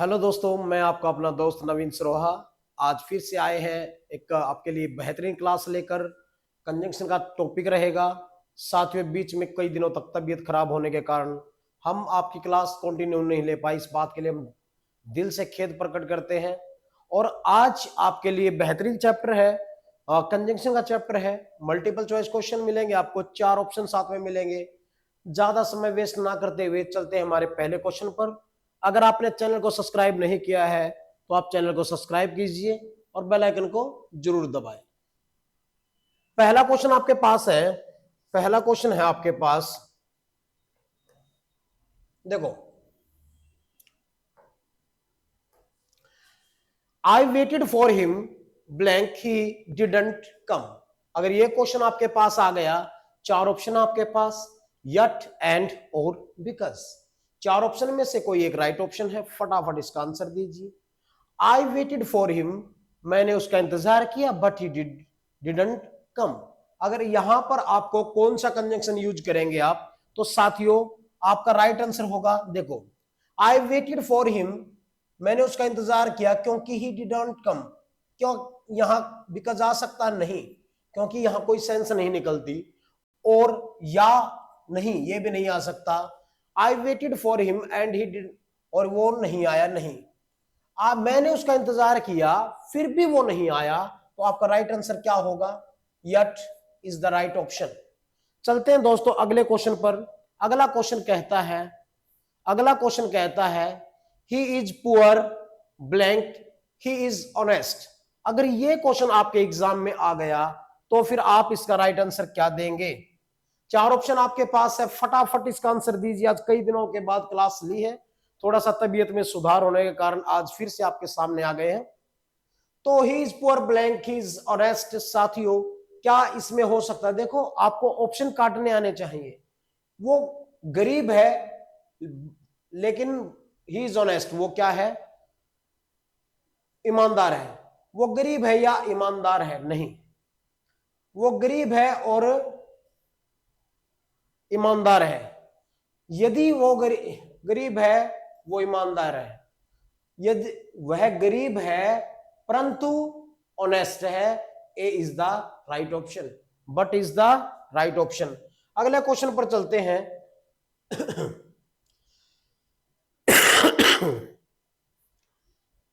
Hello दोस्तों, मैं आपका अपना दोस्त नवीन सरोहा। आज फिर से आए हैं एक आपके लिए बेहतरीन क्लास लेकर। कंजंक्शन का टॉपिक रहेगा। साथ में बीच में कई दिनों तक तबीयत खराब होने के कारण हम आपकी क्लास कंटिन्यू नहीं ले पाए। इस बात के लिए हम दिल से खेद प्रकट करते हैं। और आज आपके लिए बेहतरीन चैप्टर है, कंजंक्शन का चैप्टर है। मल्टीपल चॉइस क्वेश्चन मिलेंगे आपको, 4 ऑप्शन साथ में मिलेंगे। ज्यादा समय वेस्ट ना करते हुए चलते हैं हमारे पहले क्वेश्चन पर। अगर आपने चैनल को सब्सक्राइब नहीं किया है तो आप चैनल को सब्सक्राइब कीजिए और बेल आइकन को जरूर दबाएं। पहला क्वेश्चन आपके पास है, पहला क्वेश्चन है आपके पास, देखो। I waited for him blank he didn't come. अगर ये क्वेश्चन आपके पास आ गया, 4 ऑप्शन आपके पास, यट, एंड और बिकॉज। 4 ऑप्शन में से कोई एक राइट ऑप्शन है, फटाफट इसका आंसर दीजिए। आई वेटेड फॉर हिम, मैंने उसका इंतजार किया, बट ही डिडंट कम। अगर यहां पर आपको कौन सा कंजंक्शन यूज करेंगे आप, तो साथियों आपका राइट आंसर होगा, देखो, आई वेटेड फॉर हिम, मैंने उसका इंतजार किया क्योंकि ही डिडंट कम। क्यों यहां बिकॉज आ सकता नहीं, क्योंकि यहां कोई सेंस नहीं निकलती। और या नहीं, ये भी नहीं आ सकता। I waited for him and he did, और वो नहीं आया, नहीं। मैंने उसका इंतजार किया फिर भी वो नहीं आया, तो आपका राइट आंसर क्या होगा? Yet is the right option. चलते हैं दोस्तों अगले क्वेश्चन पर। अगला क्वेश्चन कहता है, अगला क्वेश्चन कहता है, he is poor blank he is honest. अगर ये क्वेश्चन आपके एग्जाम में आ गया तो फिर आप इसका राइट आंसर क्या देंगे? 4 ऑप्शन आपके पास है, फटाफट इसका आंसर दीजिए। आज कई दिनों के बाद क्लास ली है, थोड़ा सा तबीयत में सुधार होने के कारण आज फिर से आपके सामने आ गए हैं। तो he is poor blank he is honest. साथियों क्या इसमें हो सकता है? देखो, आपको ऑप्शन काटने आने चाहिए। वो गरीब है लेकिन ही इज ऑनेस्ट, वो क्या है? ईमानदार है। वो गरीब है या ईमानदार है? नहीं, वो गरीब है और ईमानदार है। यदि वो गरीब है, वो ईमानदार है। यदि वह गरीब है परंतु ऑनेस्ट है, A is the right option, but is the right option. अगले क्वेश्चन पर चलते हैं।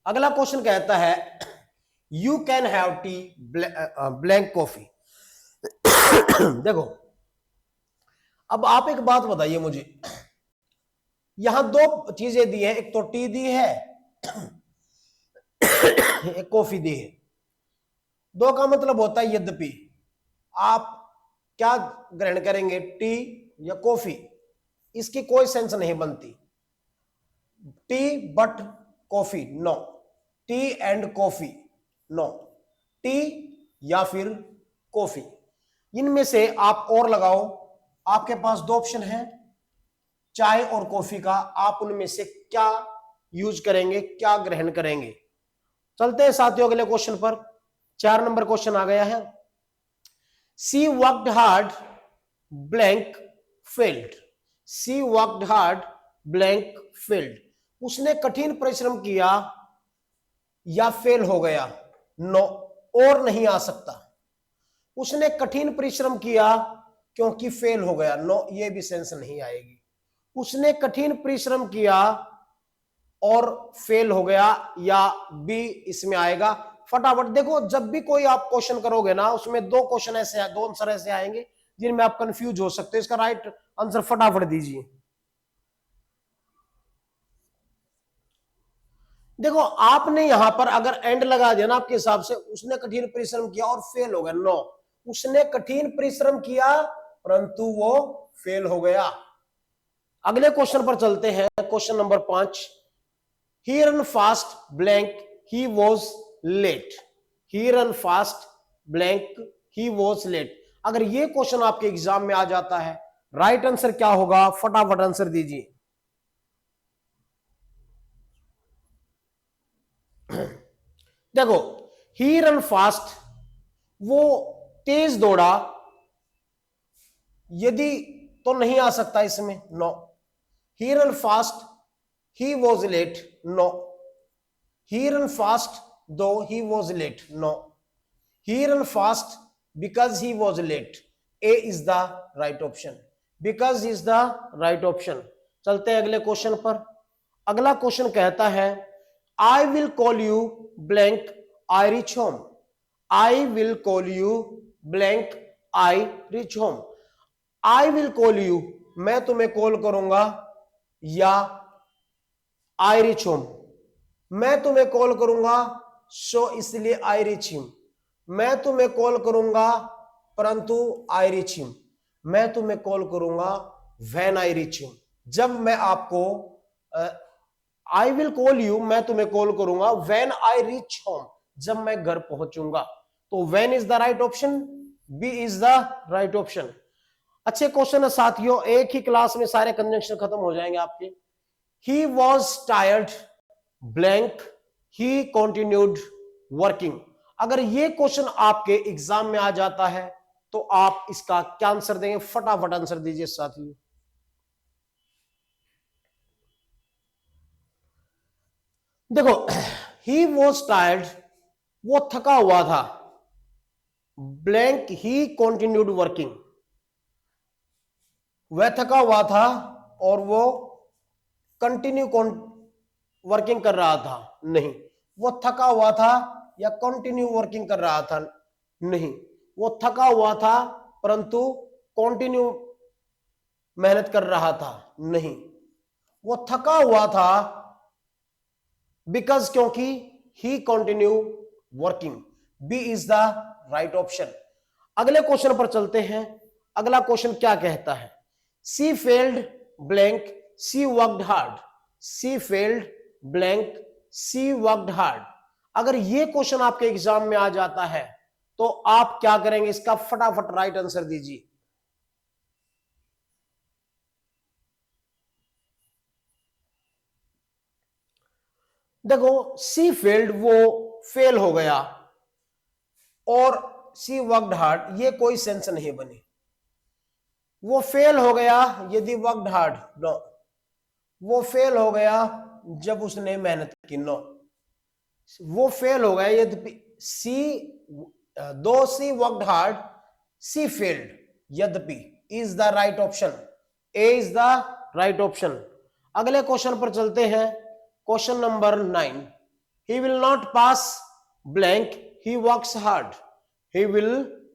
अगला क्वेश्चन कहता है, you can have tea blank coffee. देखो, अब आप एक बात बताइए मुझे, यहां 2 चीजें दी है, एक तो टी दी है, एक कॉफी दी है। 2 का मतलब होता है यद्यपि। आप क्या ग्रहण करेंगे, टी या कॉफी? इसकी कोई सेंस नहीं बनती। Tea but coffee, no. Tea and coffee, no. Tea या फिर कॉफी, इनमें से आप और लगाओ। आपके पास 2 ऑप्शन है, चाय और कॉफी का। आप उनमें से क्या यूज करेंगे, क्या ग्रहण करेंगे? चलते हैं साथियों अगले क्वेश्चन पर। 4 नंबर क्वेश्चन आ गया है। सी वर्कड हार्ड ब्लैंक फेल्ड। सी वर्कड हार्ड ब्लैंक फेल्ड। उसने कठिन परिश्रम किया या फेल हो गया? नो, और नहीं आ सकता। उसने कठिन परिश्रम किया क्योंकि फेल हो गया, नो, ये भी सेंस नहीं आएगी। उसने कठिन परिश्रम किया और फेल हो गया, या बी इसमें आएगा। फटाफट देखो, जब भी कोई आप क्वेश्चन करोगे ना, उसमें 2 क्वेश्चन ऐसे हैं, 2 आंसर ऐसे आएंगे जिनमें आप कंफ्यूज हो सकते हो। इसका राइट आंसर फटाफट दीजिए। देखो, आपने यहां पर अगर एंड लगा दिया ना, आपके हिसाब से उसने कठिन परिश्रम किया और फेल हो गया, नो। उसने कठिन परिश्रम किया परंतु वो फेल हो गया। अगले क्वेश्चन पर चलते हैं, question number 5। He ran fast blank he was late. He ran fast blank he was late. अगर ये क्वेश्चन आपके एग्जाम में आ जाता है, राइट आंसर क्या होगा? फटाफट आंसर दीजिए। देखो, ही रन फास्ट, वो तेज दौड़ा, यदि तो नहीं आ सकता इसमें, no. He ran fast he was late, no. He ran fast though he was late. No. He ran fast because he was late. A is the right option. Because is the right option. चलते हैं अगले question पर. अगला question कहता है I will call you blank I reach home. I will call you blank I reach home. I will call you, मैं तुम्हें call करूंगा, या I reach home, मैं तुम्हें कॉल करूंगा, सो इसलिए I reach him. मैं तुम्हें कॉल करूंगा परंतु I reach him. मैं तुम्हें कॉल करूंगा when I reach him. जब मैं आपको I will call you, मैं तुम्हें कॉल करूंगा when I reach home, जब मैं घर पहुंचूंगा. तो when is the right option, B is the right option. अच्छे क्वेश्चन है साथियों, एक ही क्लास में सारे कंजंक्शन खत्म हो जाएंगे आपके. He was tired blank he continued working. अगर ये क्वेश्चन आपके एग्जाम में आ जाता है तो आप इसका क्या आंसर देंगे, फटाफट आंसर दीजिए साथियों. देखो, he was tired, वो थका हुआ था, blank he continued working, वह थका हुआ था और वो कंटिन्यू वर्किंग कर रहा था. नहीं, वो थका हुआ था या कंटिन्यू वर्किंग कर रहा था. नहीं, वो थका हुआ था परंतु कंटिन्यू मेहनत कर रहा था. नहीं, वो थका हुआ था बिकॉज, क्योंकि he continue working. B is the right option. अगले क्वेश्चन पर चलते हैं. अगला क्वेश्चन क्या कहता है, she failed blank she worked hard. She failed blank she worked hard. अगर ये क्वेश्चन आपके एग्जाम में आ जाता है तो आप क्या करेंगे, इसका फटाफट राइट आंसर दीजिए. देखो, सी फेल्ड वो फेल हो गया और सी वर्कड हार्ड, ये कोई सेंस नहीं बनी. वो फेल हो गया यदि वर्कड हार्ड, नो. वो फेल हो गया जब उसने मेहनत की, नो. वो फेल हो गया यदि दो सी वर्कड हार्ड सी फेल्ड, यद्यपि is the right option. A is the right option. अगले क्वेश्चन पर चलते हैं. Question number 9. He will not pass blank he works hard. He will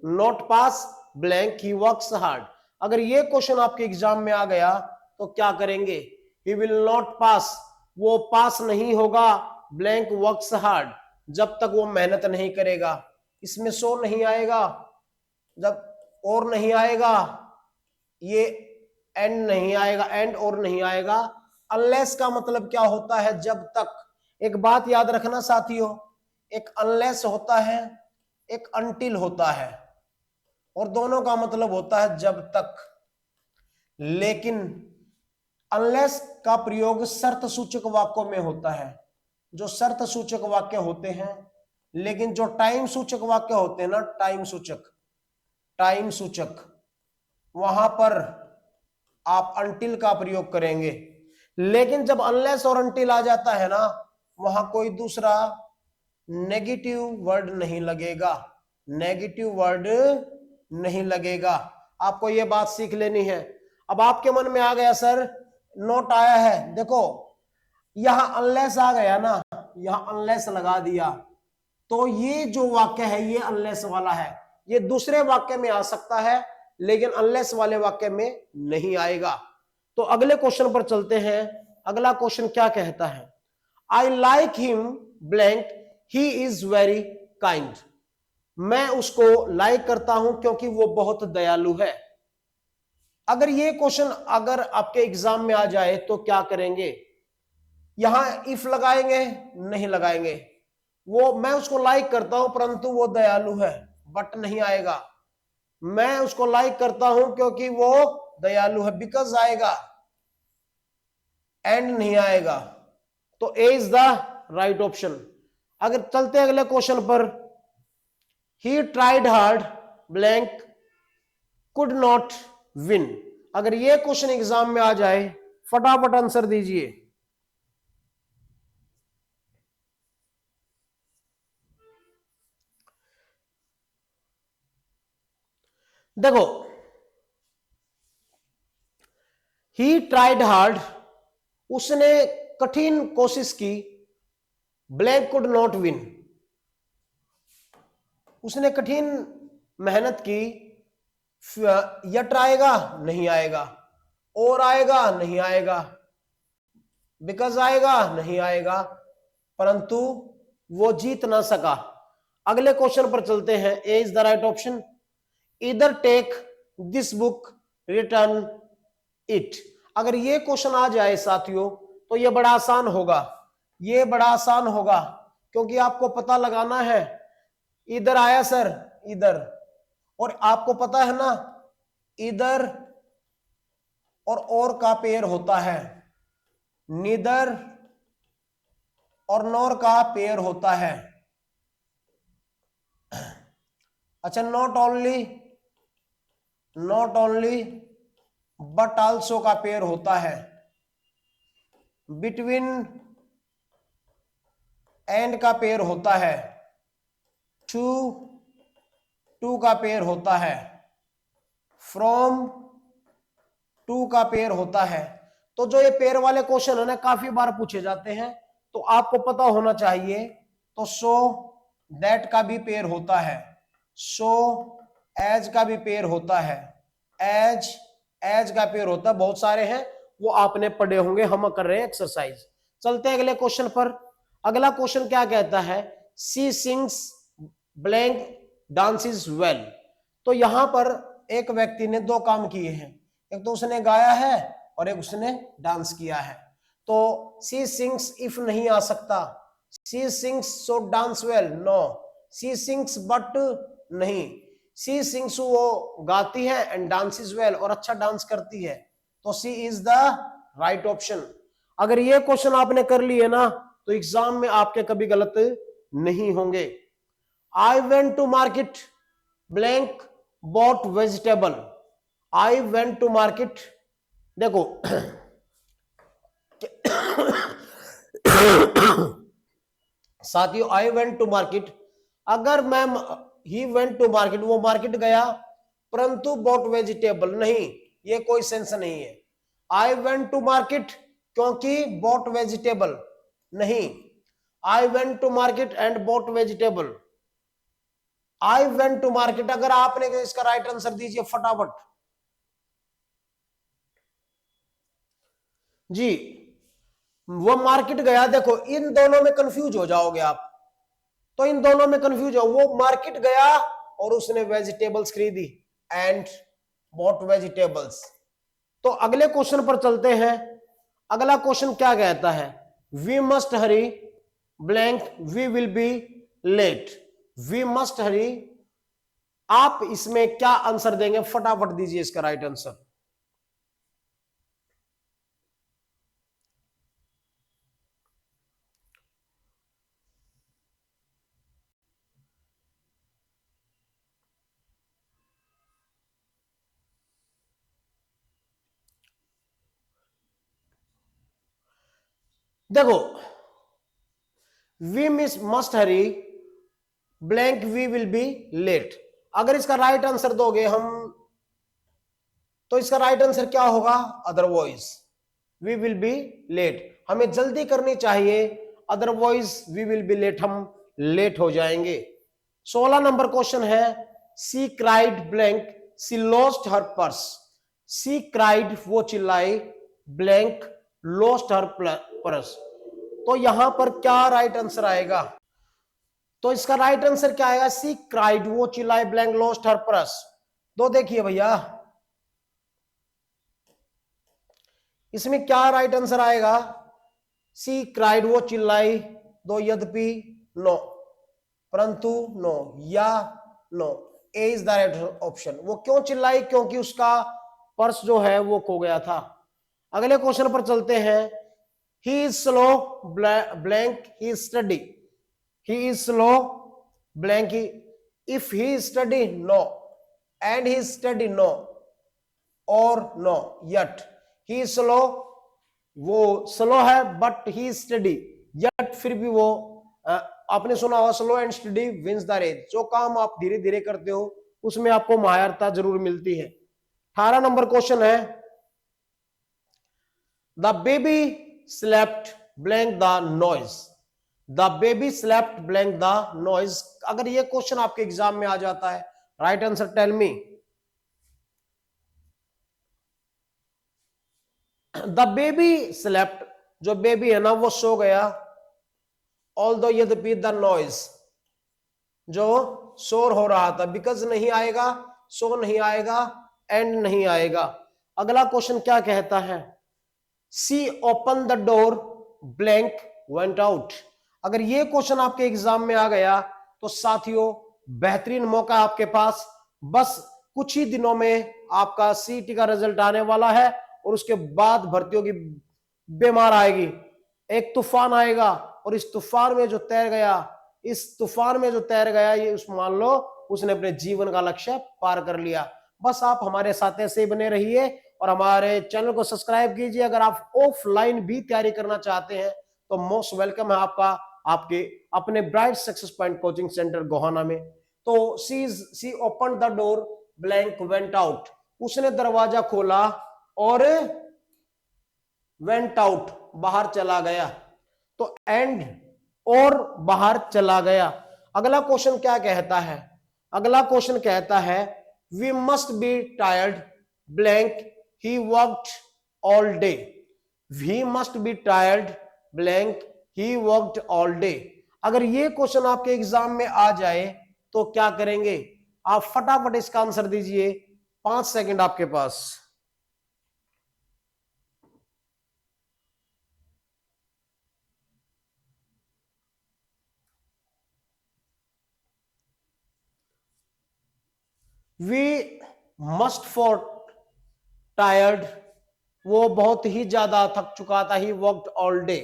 not pass blank he works hard. अगर ये question आपके exam में आ गया तो क्या करेंगे, ही विल नॉट पास, वो पास नहीं होगा, ब्लैंक वर्क्स हार्ड, जब तक वो मेहनत नहीं करेगा. इसमें सो नहीं आएगा, जब और नहीं आएगा, ये एंड नहीं आएगा, एंड और नहीं आएगा. अनलेस का मतलब क्या होता है, जब तक. एक बात याद रखना साथियों, एक अनलेस होता है, एक अनटिल होता है, और दोनों का मतलब होता है जब तक. लेकिन अनलेस का प्रयोग शर्त सूचक वाक्यों में होता है, जो शर्त सूचक वाक्य होते हैं. लेकिन जो टाइम सूचक वाक्य होते हैं ना, टाइम सूचक, वहां पर आप अनटिल का प्रयोग करेंगे. लेकिन जब अनलेस और अनटिल आ जाता है ना, वहां कोई दूसरा नेगेटिव वर्ड नहीं लगेगा. नेगेटिव वर्ड नहीं लगेगा. आपको यह बात सीख लेनी है. अब आपके मन में आ गया सर, नोट आया है, देखो यहां अनलेस आ गया ना, यहां अनलेस लगा दिया, तो ये जो वाक्य है ये अनलेस वाला है. ये दूसरे वाक्य में आ सकता है लेकिन अनलेस वाले वाक्य में नहीं आएगा. तो अगले क्वेश्चन पर चलते हैं. अगला क्वेश्चन क्या कहता है, I like him blank he is very kind. मैं उसको लाइक करता हूं क्योंकि वो बहुत दयालु है. अगर ये क्वेश्चन अगर आपके एग्जाम में आ जाए तो क्या करेंगे, यहां इफ लगाएंगे, नहीं लगाएंगे. वो मैं उसको लाइक करता हूं परंतु वो दयालु है, बट नहीं आएगा. मैं उसको लाइक करता हूं क्योंकि वो दयालु है, बिकॉज आएगा, एंड नहीं आएगा. तो A is the right option. अगर चलते हैं अगले क्वेश्चन पर, he tried hard blank could not win. अगर ये क्वेश्चन एग्जाम में आ जाए, फटाफट आंसर दीजिए. देखो, ही ट्राइड हार्ड, उसने कठिन कोशिश की, ब्लैंक कुड नॉट विन, उसने कठिन मेहनत की, यट आएगा नहीं आएगा, और आएगा नहीं आएगा, बिकॉज आएगा नहीं आएगा, परंतु वो जीत ना सका। अगले क्वेश्चन पर चलते हैं। A is the right option. इधर take this book, return it. अगर ये क्वेश्चन आ जाए साथियों तो ये बड़ा आसान होगा, ये बड़ा आसान होगा, क्योंकि आपको पता लगाना है। इधर आया सर, इधर, और आपको पता है ना इधर और का पेयर होता है, नीदर और नॉर का पेयर होता है। अच्छा, नॉट ओनली बट आल्सो का पेयर होता है, बिटवीन एंड का पेयर होता है, टू का पेयर होता है, फ्रॉम टू का पेयर होता है। तो जो ये पेयर वाले क्वेश्चन है ना काफी बार पूछे जाते हैं, तो आपको पता होना चाहिए। तो सो दैट का भी पेयर होता है, सो एज का भी पेयर होता है, एज का पेयर होता है, बहुत सारे हैं वो आपने पढ़े होंगे, हम कर रहे हैं एक्सरसाइज। चलते हैं अगले क्वेश्चन पर। अगला क्वेश्चन क्या कहता है, सी सिंग्स ब्लैंक डांसेस वेल। तो यहां पर एक व्यक्ति ने दो काम किए हैं, एक तो उसने गाया है और एक उसने डांस किया है। तो सी सिंग्स इफ नहीं आ सकता, she sings so dance well, no, she sings but नहीं, सी सिंग्स वो गाती है एंड डांसेस वेल और अच्छा डांस करती है, तो C is the right option. अगर ये क्वेश्चन आपने कर लिए ना तो एग्जाम में आपके कभी गलत नहीं होंगे। I went to market blank bought vegetable, I went to market, देखो साथियों, आई वेंट टू मार्केट, अगर मैं ही वेंट टू मार्केट, वो मार्केट गया, परंतु बॉट वेजिटेबल नहीं, ये कोई सेंस नहीं है। आई वेंट टू मार्केट क्योंकि बॉट वेजिटेबल नहीं, I went to market and bought vegetable, I went to market. अगर आपने इसका राइट आंसर दीजिए फटाफट जी। वो मार्केट गया, देखो इन दोनों में कंफ्यूज हो जाओगे आप, तो इन दोनों में कंफ्यूज हो, वो मार्केट गया और उसने वेजिटेबल्स खरीदी एंड बॉट वेजिटेबल्स। तो अगले क्वेश्चन पर चलते हैं। अगला क्वेश्चन क्या कहता है, we must hurry blank we will be late, we must hurry. आप इसमें क्या आंसर देंगे, फटाफट दीजिए इसका राइट आंसर। देखो, we must hurry blank we will be late, अगर इसका राइट आंसर दोगे हम तो इसका राइट आंसर क्या होगा, otherwise we will be late, हमें जल्दी करनी चाहिए, otherwise we will be late, हम लेट हो जाएंगे। 16 नंबर क्वेश्चन है, she cried blank she lost her purse, she cried वो चिल्लाई, ब्लैंक लॉस्ट हर पर्स। तो यहां पर क्या राइट आंसर आएगा, तो इसका राइट आंसर क्या आएगा, सी क्राइड वो चिल्लाई, ब्लैंक लॉस्ट हर पर्स। तो देखिए भैया इसमें क्या राइट आंसर आएगा, सी क्राइड वो चिल्लाई, दो यद्यपि नो, परंतु नो, या no, A is the right option. वो क्यों चिल्लाई, क्योंकि उसका पर्स जो है वो खो गया था। अगले क्वेश्चन पर चलते हैं, he is slow blank he is study, he is slow blank if he study no and he study no or no yet he is slow, वो स्लो है बट ही स्टडी, यट फिर भी वो आपने सुना होगा slow and steady wins the race, जो काम आप धीरे धीरे करते हो उसमें आपको माहिरता जरूर मिलती है। 18 नंबर क्वेश्चन है, the baby slept blank the noise. The baby slept blank the noise. अगर ये क्वेश्चन आपके एग्जाम में आ जाता है, right answer tell me. The baby slept, जो बेबी है ना वो सो गया, ऑल्दो यद्यपि द नॉइज, जो शोर हो रहा था, बिकॉज नहीं आएगा, सो नहीं आएगा, एंड नहीं आएगा। अगला क्वेश्चन क्या कहता है, she open the door blank went out. अगर ये क्वेश्चन आपके एग्जाम में आ गया तो साथियों बेहतरीन मौका आपके पास, बस कुछ ही दिनों में आपका सीईटी का रिजल्ट आने वाला है और उसके बाद भर्तियों की बेमार आएगी, एक तूफान आएगा और इस तूफान में जो तैर गया, इस तूफान में जो तैर गया, ये उस मान लो उसने अपने जीवन का लक्ष्य पार कर लिया। बस आप हमारे साथ ऐसे ही बने रहिए और हमारे चैनल को सब्सक्राइब कीजिए। अगर आप ऑफलाइन भी तैयारी करना चाहते हैं तो मोस्ट वेलकम है आपका आपके अपने bright success point coaching centre Gohana में। तो she open the door blank went out, उसने दरवाजा खोला और वेंट आउट, बाहर चला गया। तो एंड और बाहर चला गया। अगला क्वेश्चन क्या कहता है, अगला क्वेश्चन कहता है we must be tired blank he worked all day. We must be tired blank he worked all day. अगर ये क्वेश्चन आपके एग्जाम में आ जाए तो क्या करेंगे आप, फटाफट इसका आंसर दीजिए, 5 सेकंड आपके पास। वी मस्ट फॉर टायर्ड, वो बहुत ही ज्यादा थक चुका था, ही वर्कड ऑल डे।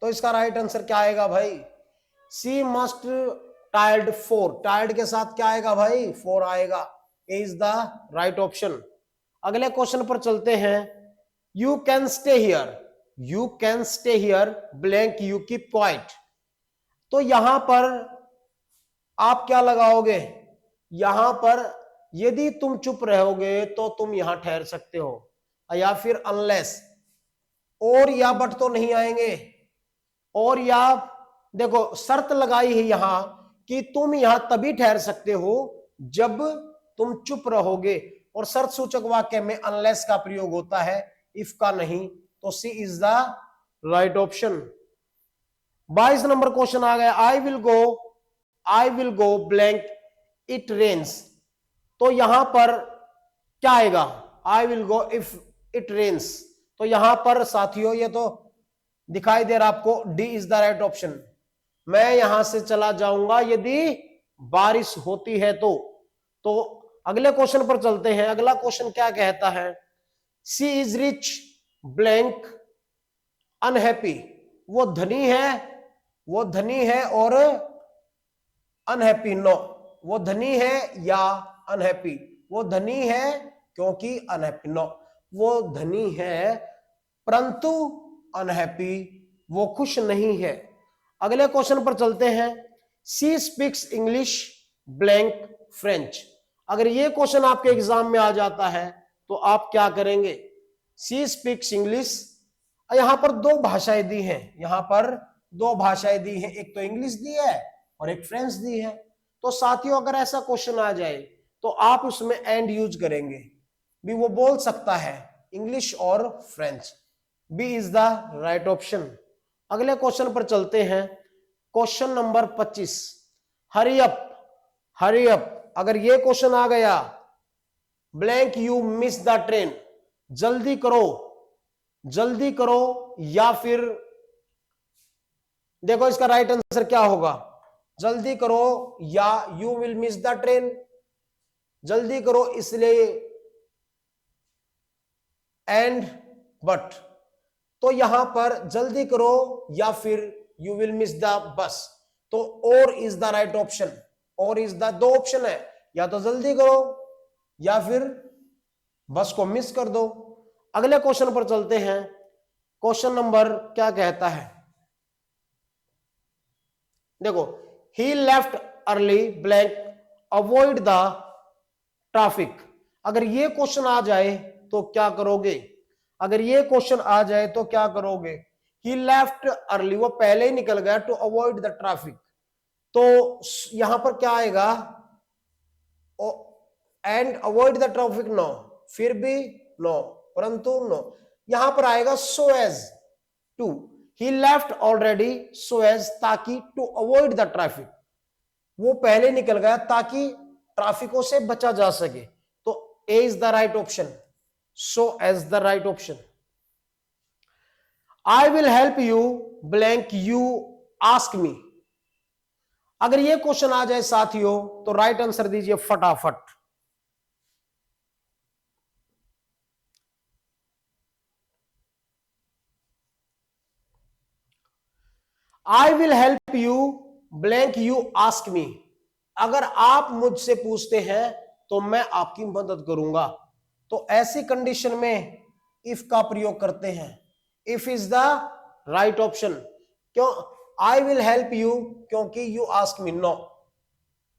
तो इसका राइट आंसर क्या आएगा भाई, सी मस्ट टायर्ड फोर, टायर्ड के साथ क्या आएगा भाई, 4 आएगा। ए इज द राइट ऑप्शन। अगले क्वेश्चन पर चलते हैं, you can stay here, you can stay here blank you keep quiet. तो यहां पर आप क्या लगाओगे, यहां पर यदि तुम चुप रहोगे तो तुम यहां ठहर सकते हो, या फिर अनलेस, और या बट तो नहीं आएंगे, और या देखो शर्त लगाई है यहां कि तुम यहां तभी ठहर सकते हो जब तुम चुप रहोगे, और शर्त सूचक वाक्य में अनलेस का प्रयोग होता है, इफ का नहीं। तो C is the right option. 22 number question आ गया, I will go blank it rains. तो यहां पर क्या आएगा, I will go if it rains. तो यहां पर साथियों ये तो दिखाई दे रहा आपको, D is the right option. मैं यहां से चला जाऊंगा यदि बारिश होती है तो अगले क्वेश्चन पर चलते हैं। अगला क्वेश्चन क्या कहता है, सी इज रिच ब्लैंक अनहैप्पी। वो धनी है, वो धनी है और अनहैप्पी नो, वो धनी है या अनहैप्पी, वो धनी है क्योंकि अनहैप्पी नो, वो धनी है परंतु अनहैप्पी, वो खुश नहीं है। अगले क्वेश्चन पर चलते हैं, she speaks English blank French. अगर ये क्वेश्चन आपके एग्जाम में आ जाता है तो आप क्या करेंगे, सी स्पीक्स इंग्लिश, यहां पर 2 भाषाएं दी हैं, यहां पर 2 भाषाएं दी हैं, एक तो इंग्लिश दी है और एक फ्रेंच दी है। तो साथियों अगर ऐसा क्वेश्चन आ जाए तो आप उसमें एंड यूज करेंगे, भी वो बोल सकता है इंग्लिश और French. B is the right option. अगले क्वेश्चन पर चलते हैं, question number 25, hurry up, hurry up. अगर ये क्वेश्चन आ गया, blank you miss the train, जल्दी करो, जल्दी करो, या फिर देखो इसका राइट आंसर क्या होगा, जल्दी करो या you will miss the train. जल्दी करो इसलिए एंड बट, तो यहां पर जल्दी करो या फिर you will miss the bus, तो और इज द राइट ऑप्शन। और इज द 2 ऑप्शन है, या तो जल्दी करो या फिर बस को मिस कर दो। अगले क्वेश्चन पर चलते हैं, क्वेश्चन नंबर क्या कहता है, देखो he left early blank avoid the traffic. अगर ये क्वेश्चन आ जाए तो क्या करोगे? अगर ये क्वेश्चन आ जाए तो क्या करोगे? ही लेफ्ट अर्ली, वो पहले ही निकल गया, टू अवॉइड द ट्रैफिक। तो यहां पर क्या आएगा? And avoid the traffic no, फिर भी नो, परंतु नो। यहां पर आएगा so as to, he left already so as, ताकि, टू अवॉइड द ट्रैफिक, वो पहले निकल गया ताकि ट्रैफिकों से बचा जा सके। तो A is the right option, so as the right option. I will help you blank you ask me. अगर ये क्वेश्चन आ जाए साथियों तो राइट आंसर दीजिए फटाफट। आई will help you blank you ask me. अगर आप मुझसे पूछते हैं तो मैं आपकी मदद करूंगा। तो ऐसी कंडीशन में इफ का प्रयोग करते हैं। If is the right option. क्यों? आई विल हेल्प यू, क्योंकि यू आस्क मी नो,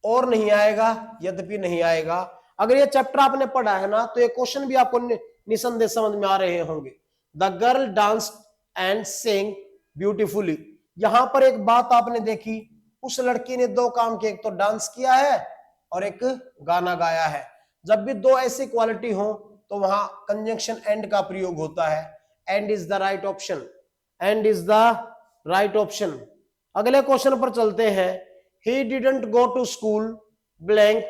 और नहीं आएगा, यद्यपि नहीं आएगा। अगर ये चैप्टर आपने पढ़ा है ना तो ये क्वेश्चन भी आपको निसंदेह समझ में आ रहे होंगे। The girl danced and saying beautifully. यहां पर एक बात आपने देखी, उस लड़की ने दो काम किए, एक तो डांस किया है और एक गाना गाया है। जब भी दो ऐसी क्वालिटी हो तो वहां कंजंक्शन एंड का प्रयोग होता है। And is the right option, and is the right option. अगले क्वेश्चन पर चलते हैं। He didn't go to school blank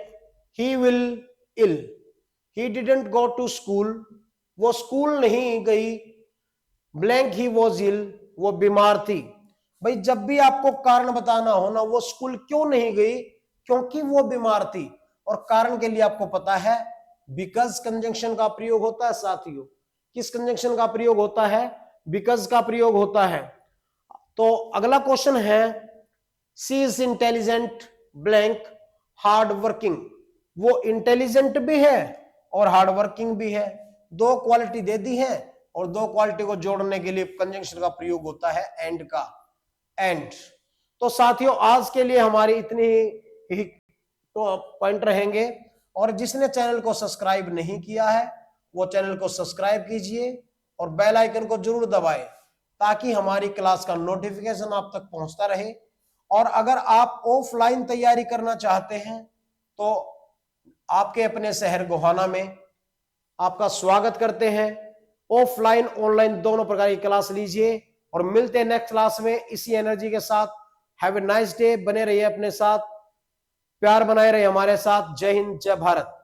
he will ill। He didn't go to school, वो स्कूल नहीं गई, blank he was ill, वो बीमार थी। भाई जब भी आपको कारण बताना हो ना, वो स्कूल क्यों नहीं गई? क्योंकि वो बीमार थी। और कारण के लिए आपको पता है बिकॉज कंजंक्शन का प्रयोग होता है साथियों। किस कंजंक्शन का प्रयोग होता है? बिकॉज का प्रयोग होता है। तो अगला क्वेश्चन है, she is intelligent blank hard working. वो इंटेलिजेंट भी है और हार्ड वर्किंग भी है। दो क्वालिटी दे दी है और दो क्वालिटी को जोड़ने के लिए कंजंक्शन का प्रयोग होता है एंड का, एंड। तो साथियों आज के लिए हमारी इतनी ही तो पॉइंट रहेंगे। और जिसने चैनल को सब्सक्राइब नहीं किया है वो चैनल को सब्सक्राइब कीजिए और बेल आइकन को जरूर दबाएं ताकि हमारी क्लास का नोटिफिकेशन आप तक पहुंचता रहे। और अगर आप ऑफलाइन तैयारी करना चाहते हैं तो आपके अपने शहर गोहाना में आपका स्वागत करते हैं। ऑफलाइन ऑनलाइन दोनों प्रकार की क्लास लीजिए और मिलते हैं नेक्स्ट क्लास में इसी एनर्जी के साथ। Have a nice day. बने रहिए अपने साथ, प्यार बनाए रहिए हमारे साथ। जय हिंद, जय भारत।